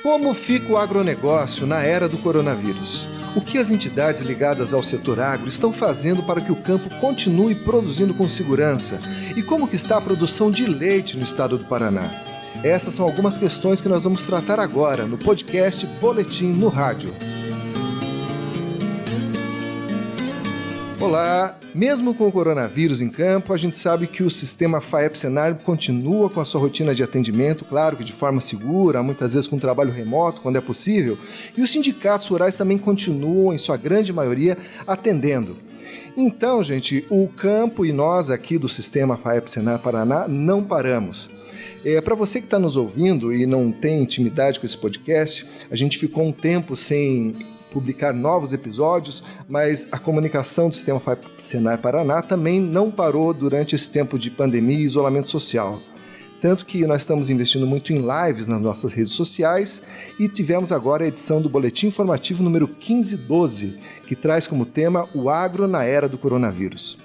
Como fica o agronegócio na era do coronavírus? O que as entidades ligadas ao setor agro estão fazendo para que o campo continue produzindo com segurança? E como que está a produção de leite no estado do Paraná? Essas são algumas questões que nós vamos tratar agora no podcast Boletim no Rádio. Olá! Mesmo com o coronavírus em campo, a gente sabe que o sistema FAEP-Senar continua com a sua rotina de atendimento, claro que de forma segura, muitas vezes com trabalho remoto, quando é possível, e os sindicatos rurais também continuam, em sua grande maioria, atendendo. Então, gente, o campo e nós aqui do sistema FAEP-Senar Paraná não paramos. Para você que está nos ouvindo e não tem intimidade com esse podcast, a gente ficou um tempo sem publicar novos episódios, mas a comunicação do sistema FAEP-Senar Paraná também não parou durante esse tempo de pandemia e isolamento social. Tanto que nós estamos investindo muito em lives nas nossas redes sociais e tivemos agora a edição do Boletim Informativo número 1512, que traz como tema o agro na era do coronavírus.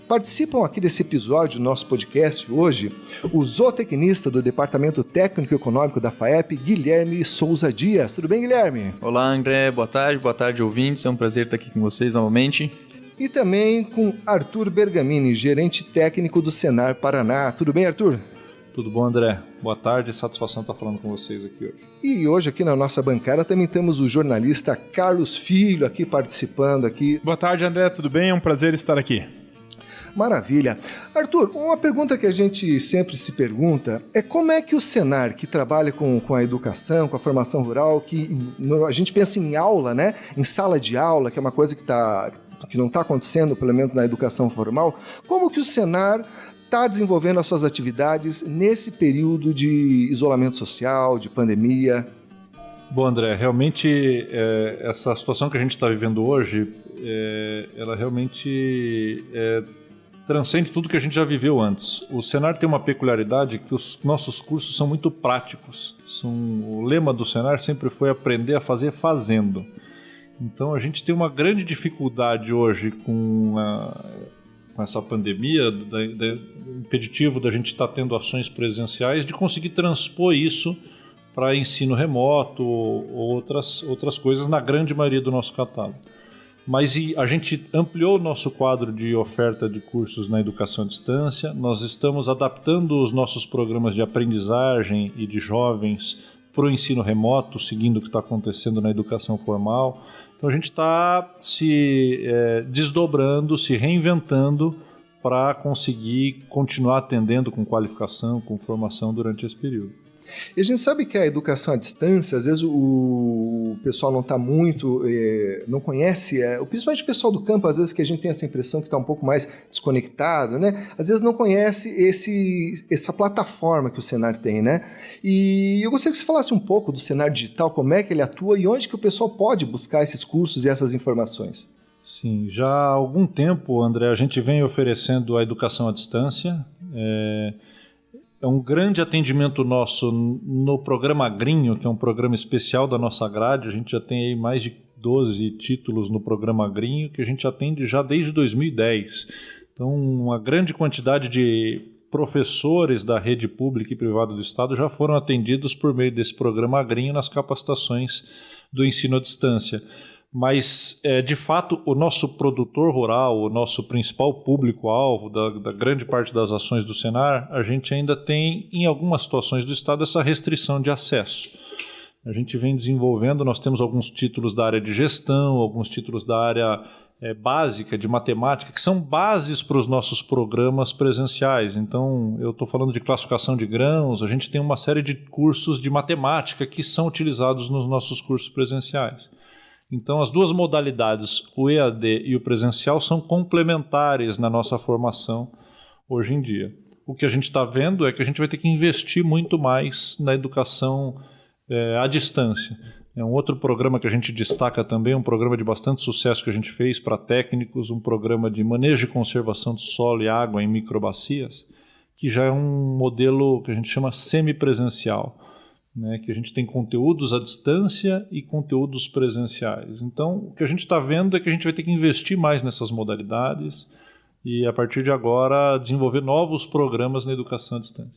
Participam aqui desse episódio do nosso podcast hoje o zootecnista do Departamento Técnico e Econômico da FAEP, Guilherme Souza Dias. Tudo bem, Guilherme? Olá, André. Boa tarde, ouvintes. É um prazer estar aqui com vocês novamente. E também com Arthur Bergamini, gerente técnico do Senar Paraná. Tudo bem, Arthur? Tudo bom, André? Boa tarde, satisfação estar falando com vocês aqui hoje. E hoje aqui na nossa bancada também temos o jornalista Carlos Filho aqui participando aqui. Boa tarde, André. Tudo bem? É um prazer estar aqui. Maravilha. Arthur, uma pergunta que a gente sempre se pergunta é como é que o Senar, que trabalha com a educação, com a formação rural, que a gente pensa em aula, né? Em sala de aula, que é uma coisa que não está acontecendo, pelo menos na educação formal, como que o Senar está desenvolvendo as suas atividades nesse período de isolamento social, de pandemia? Bom, André, realmente essa situação que a gente está vivendo hoje, ela realmente transcende tudo que a gente já viveu antes. O Senar tem uma peculiaridade que os nossos cursos são muito práticos. O lema do Senar sempre foi aprender a fazer fazendo. Então a gente tem uma grande dificuldade hoje com essa pandemia, impeditivo da gente estar tendo ações presenciais, de conseguir transpor isso para ensino remoto ou outras coisas na grande maioria do nosso catálogo. Mas a gente ampliou o nosso quadro de oferta de cursos na educação à distância, nós estamos adaptando os nossos programas de aprendizagem e de jovens para o ensino remoto, seguindo o que está acontecendo na educação formal. Então a gente está se desdobrando, se reinventando para conseguir continuar atendendo com qualificação, com formação durante esse período. E a gente sabe que a educação à distância, às vezes o pessoal não está muito, não conhece, principalmente o pessoal do campo, às vezes que a gente tem essa impressão que está um pouco mais desconectado, né? Às vezes não conhece essa plataforma que o Senar tem, né? E eu gostaria que você falasse um pouco do Senar Digital, como é que ele atua e onde que o pessoal pode buscar esses cursos e essas informações. Sim, já há algum tempo, André, a gente vem oferecendo a educação à distância. É um grande atendimento nosso no programa Agrinho, que é um programa especial da nossa grade. A gente já tem aí mais de 12 títulos no programa Agrinho, que a gente atende já desde 2010. Então, uma grande quantidade de professores da rede pública e privada do Estado já foram atendidos por meio desse programa Agrinho nas capacitações do ensino à distância. Mas, de fato, o nosso produtor rural, o nosso principal público-alvo da grande parte das ações do Senar, a gente ainda tem, em algumas situações do Estado, essa restrição de acesso. A gente vem desenvolvendo, nós temos alguns títulos da área de gestão, alguns títulos da área básica de matemática, que são bases para os nossos programas presenciais. Então, eu estou falando de classificação de grãos, a gente tem uma série de cursos de matemática que são utilizados nos nossos cursos presenciais. Então, as duas modalidades, o EAD e o presencial, são complementares na nossa formação hoje em dia. O que a gente está vendo é que a gente vai ter que investir muito mais na educação à distância. É um outro programa que a gente destaca também, um programa de bastante sucesso que a gente fez para técnicos, um programa de manejo e conservação de solo e água em microbacias, que já é um modelo que a gente chama semipresencial. Né, que a gente tem conteúdos à distância e conteúdos presenciais. Então, o que a gente está vendo é que a gente vai ter que investir mais nessas modalidades e, a partir de agora, desenvolver novos programas na educação à distância.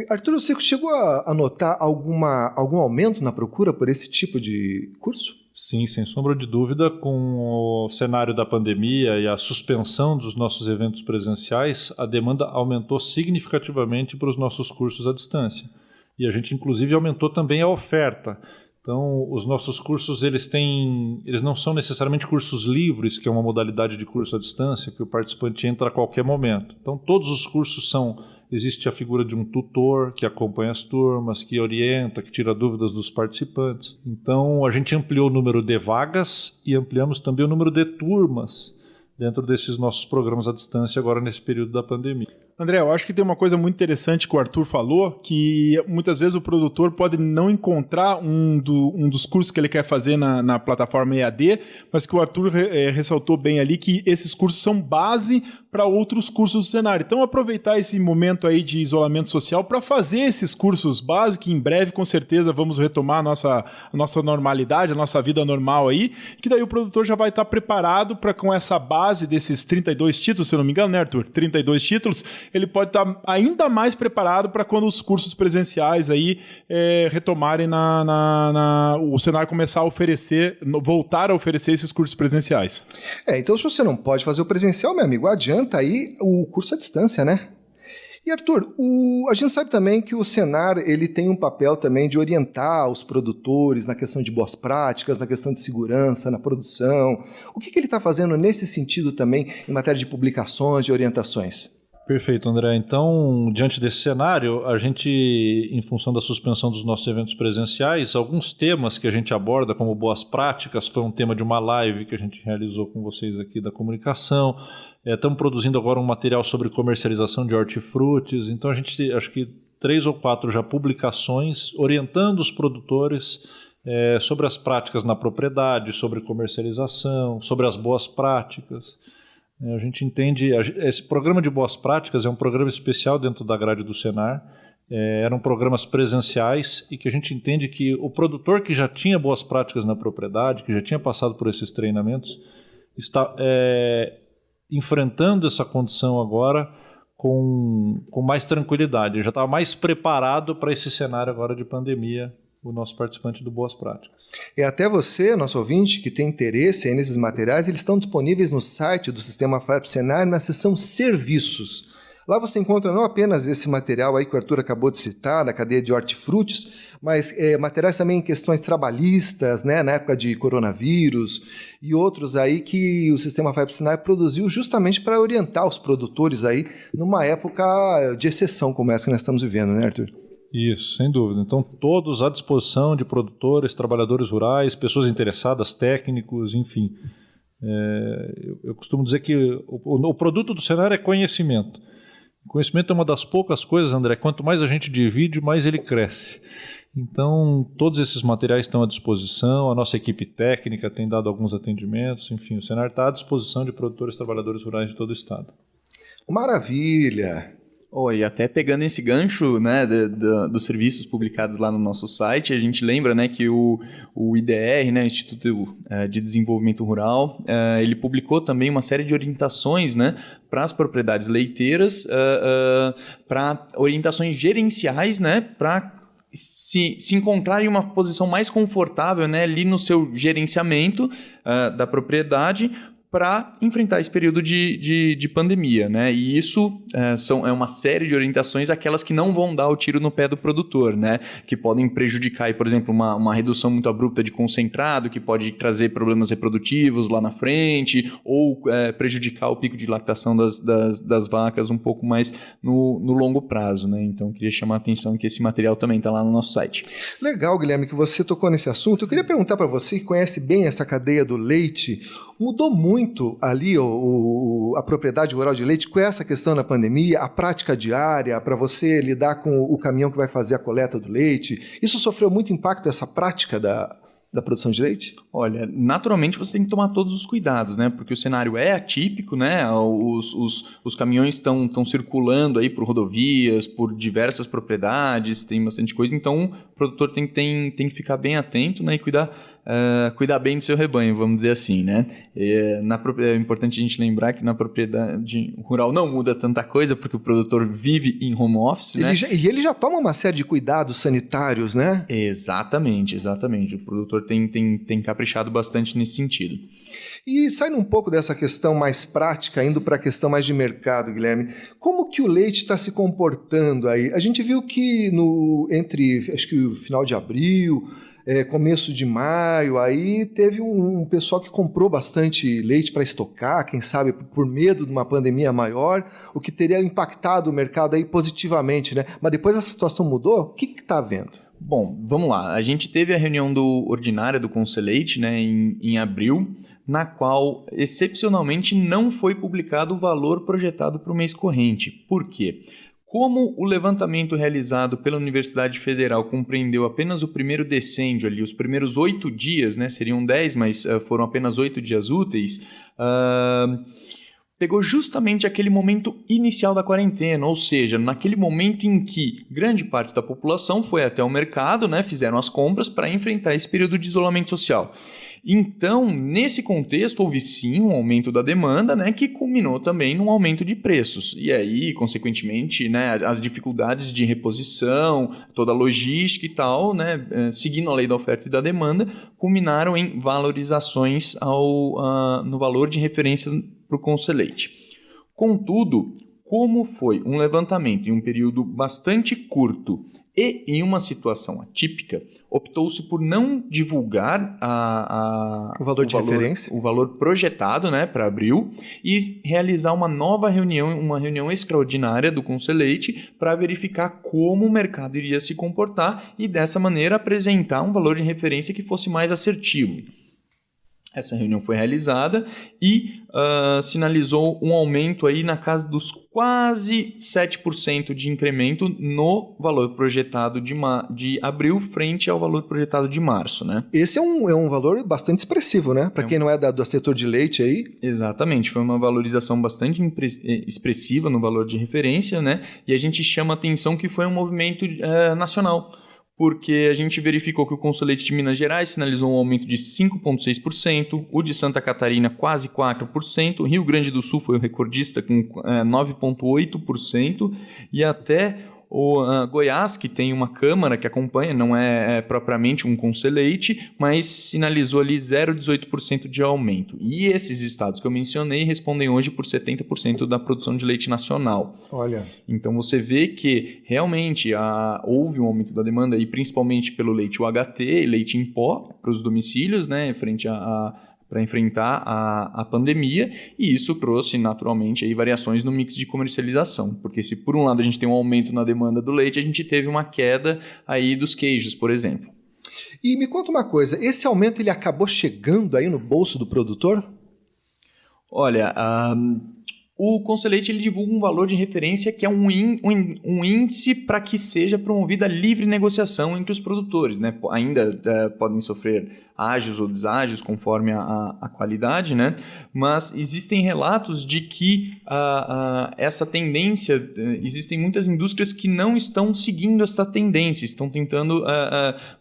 Arthur, você chegou a notar algum aumento na procura por esse tipo de curso? Sim, sem sombra de dúvida, com o cenário da pandemia e a suspensão dos nossos eventos presenciais, a demanda aumentou significativamente para os nossos cursos à distância. E a gente, inclusive, aumentou também a oferta. Então, os nossos cursos, eles não são necessariamente cursos livres, que é uma modalidade de curso à distância, que o participante entra a qualquer momento. Então, todos os cursos existe a figura de um tutor que acompanha as turmas, que orienta, que tira dúvidas dos participantes. Então, a gente ampliou o número de vagas e ampliamos também o número de turmas dentro desses nossos programas à distância agora nesse período da pandemia. André, eu acho que tem uma coisa muito interessante que o Arthur falou, que muitas vezes o produtor pode não encontrar um dos cursos que ele quer fazer na plataforma EAD, mas que o Arthur ressaltou bem ali que esses cursos são base para outros cursos do cenário. Então, aproveitar esse momento aí de isolamento social para fazer esses cursos base, que em breve, com certeza, vamos retomar a nossa normalidade, a nossa vida normal aí, que daí o produtor já vai estar preparado para, com essa base desses 32 títulos, se eu não me engano, né, Arthur? 32 títulos, ele pode estar ainda mais preparado para quando os cursos presenciais aí retomarem o cenário começar a voltar a oferecer esses cursos presenciais. Então se você não pode fazer o presencial, meu amigo, adianta aí o curso à distância, né? E Arthur, a gente sabe também que o Senar ele tem um papel também de orientar os produtores na questão de boas práticas, na questão de segurança, na produção. O que ele está fazendo nesse sentido também em matéria de publicações, de orientações? Perfeito, André. Então, diante desse cenário, a gente, em função da suspensão dos nossos eventos presenciais, alguns temas que a gente aborda como boas práticas, foi um tema de uma live que a gente realizou com vocês aqui da comunicação. Estamos produzindo agora um material sobre comercialização de hortifrutis. Então, a gente, acho que 3 ou 4 já publicações orientando os produtores sobre as práticas na propriedade, sobre comercialização, sobre as boas práticas. A gente entende, esse programa de boas práticas é um programa especial dentro da grade do Senar, eram programas presenciais e que a gente entende que o produtor que já tinha boas práticas na propriedade, que já tinha passado por esses treinamentos, está enfrentando essa condição agora com mais tranquilidade, ele já estava mais preparado para esse cenário agora de pandemia, o nosso participante do Boas Práticas. E até você, nosso ouvinte, que tem interesse aí nesses materiais, eles estão disponíveis no site do Sistema FAEP Senar na seção Serviços. Lá você encontra não apenas esse material aí que o Arthur acabou de citar, da cadeia de hortifrutis, mas materiais também em questões trabalhistas, né, na época de coronavírus, e outros aí que o Sistema FAEP Senar produziu justamente para orientar os produtores aí numa época de exceção como essa que nós estamos vivendo, né, Arthur? Isso, sem dúvida. Então, todos à disposição de produtores, trabalhadores rurais, pessoas interessadas, técnicos, enfim. Eu costumo dizer que o produto do cenário é conhecimento. Conhecimento é uma das poucas coisas, André, quanto mais a gente divide, mais ele cresce. Então, todos esses materiais estão à disposição, a nossa equipe técnica tem dado alguns atendimentos, enfim, o cenário está à disposição de produtores e trabalhadores rurais de todo o estado. Maravilha! E até pegando esse gancho, né, dos serviços publicados lá no nosso site, a gente lembra, né, que o IDR, né, Instituto de Desenvolvimento Rural, ele publicou também uma série de orientações, né, para as propriedades leiteiras, para orientações gerenciais, né, para se encontrar em uma posição mais confortável, né, ali no seu gerenciamento da propriedade, para enfrentar esse período de pandemia, né? E isso é uma série de orientações, aquelas que não vão dar o tiro no pé do produtor, né? Que podem prejudicar, por exemplo, uma redução muito abrupta de concentrado, que pode trazer problemas reprodutivos lá na frente, ou prejudicar o pico de lactação das vacas um pouco mais no longo prazo, né? Então, queria chamar a atenção que esse material também está lá no nosso site. Legal, Guilherme, que você tocou nesse assunto. Eu queria perguntar para você, que conhece bem essa cadeia do leite, mudou muito ali a propriedade rural de leite com essa questão da pandemia, a prática diária para você lidar com o caminhão que vai fazer a coleta do leite? Isso sofreu muito impacto, essa prática da produção de leite? Olha, naturalmente você tem que tomar todos os cuidados, né? Porque o cenário é atípico, né? Os caminhões estão circulando aí por rodovias, por diversas propriedades, tem bastante coisa, então o produtor tem que ficar bem atento, né? E cuidar cuidar bem do seu rebanho, vamos dizer assim, né? É importante a gente lembrar que na propriedade rural não muda tanta coisa, porque o produtor vive em home office, né? Ele já toma uma série de cuidados sanitários, né? Exatamente. O produtor tem caprichado bastante nesse sentido. E saindo um pouco dessa questão mais prática, indo para a questão mais de mercado, Guilherme, como que o leite está se comportando aí? A gente viu que entre, acho que o final de abril, começo de maio, aí teve um pessoal que comprou bastante leite para estocar, quem sabe por medo de uma pandemia maior, o que teria impactado o mercado aí positivamente, né? Mas depois a situação mudou? O que está havendo? Bom, vamos lá. A gente teve a reunião ordinária do Conselheite, né, em abril, na qual, excepcionalmente, não foi publicado o valor projetado para o mês corrente. Por quê? Como o levantamento realizado pela Universidade Federal compreendeu apenas o primeiro decêndio ali, os primeiros 8 dias, né, seriam 10, mas foram apenas 8 dias úteis, pegou justamente aquele momento inicial da quarentena, ou seja, naquele momento em que grande parte da população foi até o mercado, né, fizeram as compras para enfrentar esse período de isolamento social. Então, nesse contexto, houve sim um aumento da demanda, né, que culminou também num aumento de preços. E aí, consequentemente, né, as dificuldades de reposição, toda a logística e tal, né, seguindo a lei da oferta e da demanda, culminaram em valorizações no valor de referência para o Conselheite. Contudo, como foi um levantamento em um período bastante curto e em uma situação atípica, optou-se por não divulgar o valor de referência, o valor projetado, né, para abril, e realizar uma nova reunião, uma reunião extraordinária do Conselheite para verificar como o mercado iria se comportar e dessa maneira apresentar um valor de referência que fosse mais assertivo. Essa reunião foi realizada e sinalizou um aumento aí na casa dos quase 7% de incremento no valor projetado de abril frente ao valor projetado de março, né? Esse é um valor bastante expressivo, né? Para quem não é do setor de leite aí. Exatamente, foi uma valorização bastante expressiva no valor de referência, né? E a gente chama a atenção que foi um movimento nacional, porque a gente verificou que o Conselheite de Minas Gerais sinalizou um aumento de 5,6%, o de Santa Catarina quase 4%, o Rio Grande do Sul foi o recordista com 9,8% e até o Goiás, que tem uma câmara que acompanha, não é propriamente um Conselheite, mas sinalizou ali 0,18% de aumento. E esses estados que eu mencionei respondem hoje por 70% da produção de leite nacional. Olha. Então você vê que realmente houve um aumento da demanda, e principalmente pelo leite UHT, leite em pó para os domicílios, né, frente para enfrentar a pandemia, e isso trouxe naturalmente aí variações no mix de comercialização, porque se por um lado a gente tem um aumento na demanda do leite, a gente teve uma queda aí dos queijos, por exemplo. E me conta uma coisa, esse aumento ele acabou chegando aí no bolso do produtor? Olha, o Conselheite ele divulga um valor de referência que é um índice para que seja promovida a livre negociação entre os produtores, né? Ainda podem sofrer ágios ou deságios conforme a qualidade, né? Mas existem relatos de que essa tendência, existem muitas indústrias que não estão seguindo essa tendência, estão tentando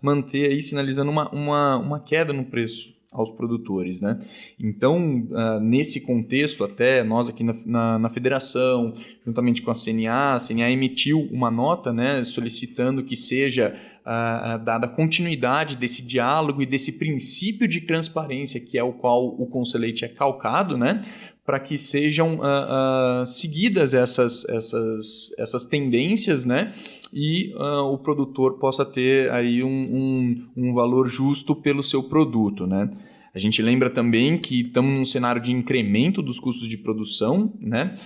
manter aí, sinalizando uma queda no preço aos produtores, né? Então, nesse contexto, até nós aqui na federação, juntamente com a CNA emitiu uma nota, né, solicitando que seja dada continuidade desse diálogo e desse princípio de transparência que é o qual o Conselheite é calcado, né, para que sejam seguidas essas tendências, né, e o produtor possa ter aí um valor justo pelo seu produto, né? A gente lembra também que estamos num cenário de incremento dos custos de produção, né?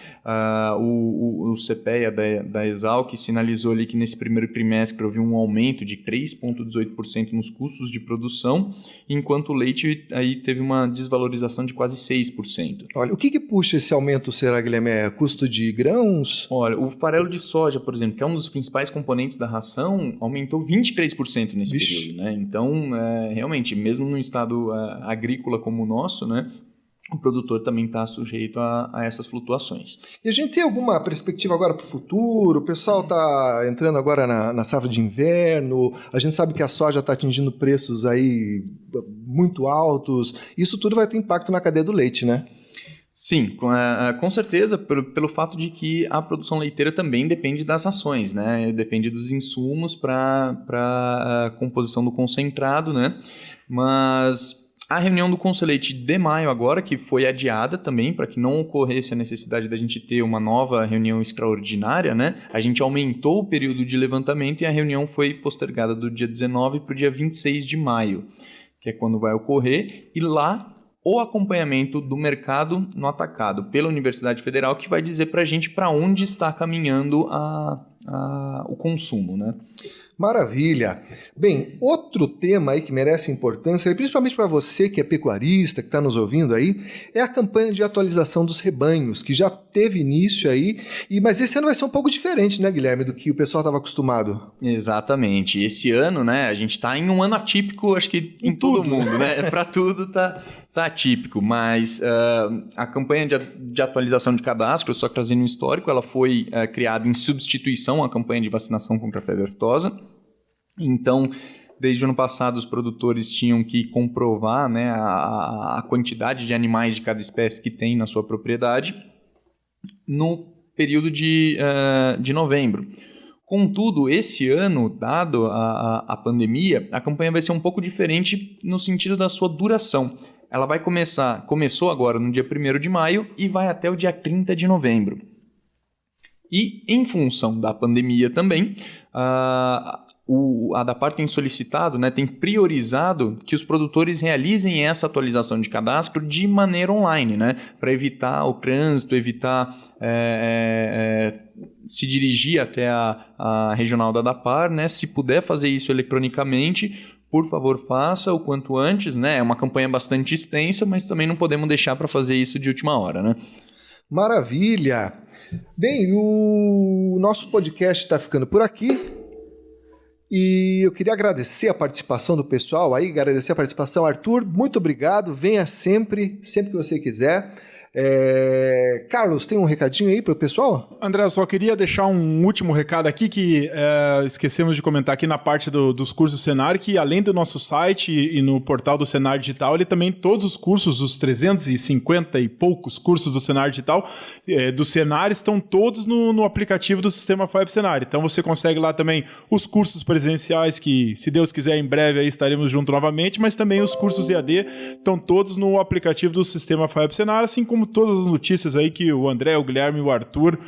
O CPEA da Exalc sinalizou ali que nesse primeiro trimestre houve um aumento de 3,18% nos custos de produção, enquanto o leite aí teve uma desvalorização de quase 6%. Olha, o que puxa esse aumento, será, Guilherme? É custo de grãos? Olha, o farelo de soja, por exemplo, que é um dos principais componentes da ração, aumentou 23% nesse período, né? Então, realmente, mesmo num estado agrícola como o nosso, né, o produtor também está sujeito a essas flutuações. E a gente tem alguma perspectiva agora para o futuro? O pessoal está entrando agora na safra de inverno, a gente sabe que a soja está atingindo preços aí muito altos, isso tudo vai ter impacto na cadeia do leite, né? Sim, com certeza, pelo fato de que a produção leiteira também depende das rações, né? Depende dos insumos para a composição do concentrado, né? Mas a reunião do Conselheite de maio agora, que foi adiada também, para que não ocorresse a necessidade da gente ter uma nova reunião extraordinária, né? A gente aumentou o período de levantamento e a reunião foi postergada do dia 19 para o dia 26 de maio, que é quando vai ocorrer, e lá o acompanhamento do mercado no atacado pela Universidade Federal, que vai dizer para a gente para onde está caminhando o consumo, né? Maravilha! Bem, outro tema aí que merece importância, principalmente para você que é pecuarista, que está nos ouvindo aí, é a campanha de atualização dos rebanhos, que já teve início aí, mas esse ano vai ser um pouco diferente, né, Guilherme, do que o pessoal estava acostumado. Exatamente. Esse ano, né, a gente está em um ano atípico, acho que em todo mundo, né? Para tudo tá atípico, mas a campanha de atualização de cadastro, só trazendo um histórico, ela foi criada em substituição à campanha de vacinação contra a febre aftosa. Então, desde o ano passado, os produtores tinham que comprovar, né, a quantidade de animais de cada espécie que tem na sua propriedade no período de novembro. Contudo, esse ano, dado a pandemia, a campanha vai ser um pouco diferente no sentido da sua duração. Ela vai começou agora no dia 1º de maio e vai até o dia 30 de novembro. E, em função da pandemia também, a ADAPAR tem solicitado, né, tem priorizado que os produtores realizem essa atualização de cadastro de maneira online, né, para evitar o trânsito, evitar se dirigir até a regional da ADAPAR, né, se puder fazer isso eletronicamente, por favor, faça o quanto antes, né? É uma campanha bastante extensa, mas também não podemos deixar para fazer isso de última hora, né? Maravilha! Bem, o nosso podcast está ficando por aqui e eu queria agradecer a participação do pessoal aí, agradecer a participação. Arthur, muito obrigado, venha sempre que você quiser. Carlos, tem um recadinho aí para o pessoal? André, eu só queria deixar um último recado aqui que esquecemos de comentar aqui na parte dos cursos do Senar, que além do nosso site e no portal do Senar Digital, ele também todos os cursos, os 350 e poucos cursos do Senar Digital, do Senar, estão todos no aplicativo do Sistema FAEP Senar. Então você consegue lá também os cursos presenciais, que se Deus quiser em breve aí estaremos juntos novamente, mas também os cursos EAD estão todos no aplicativo do Sistema FAEP Senar, assim como todas as notícias aí que o André, o Guilherme e o Arthur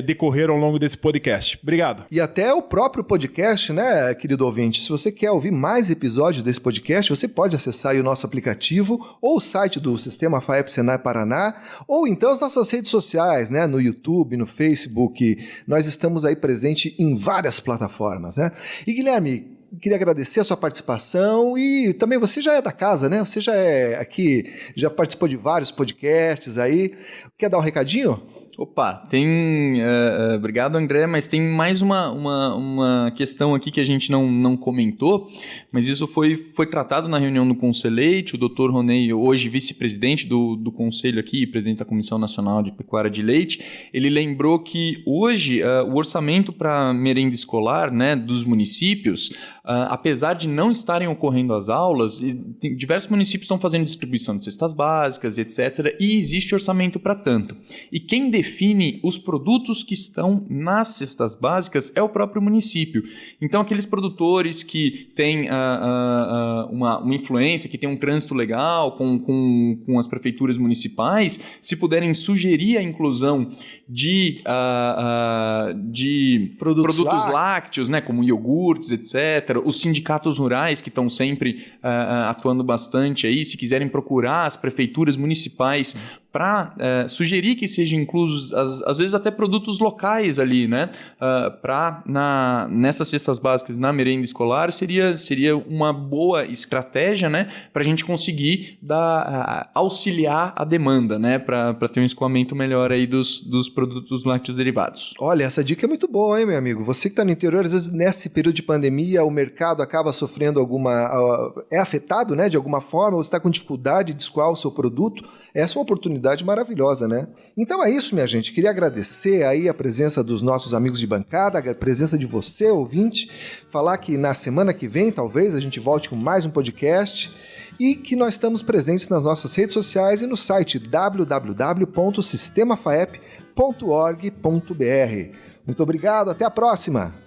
decorreram ao longo desse podcast. Obrigado. E até o próprio podcast, né, querido ouvinte? Se você quer ouvir mais episódios desse podcast, você pode acessar aí o nosso aplicativo ou o site do Sistema FAEP Senar Paraná, ou então as nossas redes sociais, né, no YouTube, no Facebook. Nós estamos aí presentes em várias plataformas, né? E Guilherme, queria agradecer a sua participação e também você já é da casa, né? Você já é aqui, já participou de vários podcasts aí. Quer dar um recadinho? Opa, obrigado, André, mas tem mais uma questão aqui que a gente não comentou, mas isso foi tratado na reunião do Conselheite. O Dr. Ronei, hoje vice-presidente do Conselho aqui, presidente da Comissão Nacional de Pecuária de Leite, ele lembrou que hoje o orçamento para merenda escolar, né, dos municípios, apesar de não estarem ocorrendo as aulas, diversos municípios estão fazendo distribuição de cestas básicas, etc., e existe orçamento para tanto. E quem define os produtos que estão nas cestas básicas é o próprio município. Então, aqueles produtores que têm uma influência, que têm um trânsito legal com as prefeituras municipais, se puderem sugerir a inclusão de produtos lácteos, né, como iogurtes, etc., os sindicatos rurais que estão sempre atuando bastante aí, se quiserem procurar as prefeituras municipais para sugerir que sejam inclusos, às vezes até produtos locais ali, né? Nessas cestas básicas, na merenda escolar, seria uma boa estratégia, né? Para a gente conseguir auxiliar a demanda, né? Para ter um escoamento melhor aí dos produtos lácteos derivados. Olha, essa dica é muito boa, hein, meu amigo? Você que está no interior, às vezes nesse período de pandemia, o mercado acaba sofrendo é afetado, né, de alguma forma, você está com dificuldade de escoar o seu produto, essa é uma oportunidade maravilhosa, né? Então é isso, minha gente. Queria agradecer aí a presença dos nossos amigos de bancada, a presença de você, ouvinte, falar que na semana que vem, talvez, a gente volte com mais um podcast e que nós estamos presentes nas nossas redes sociais e no site www.sistemafaep.org.br. Muito obrigado, até a próxima!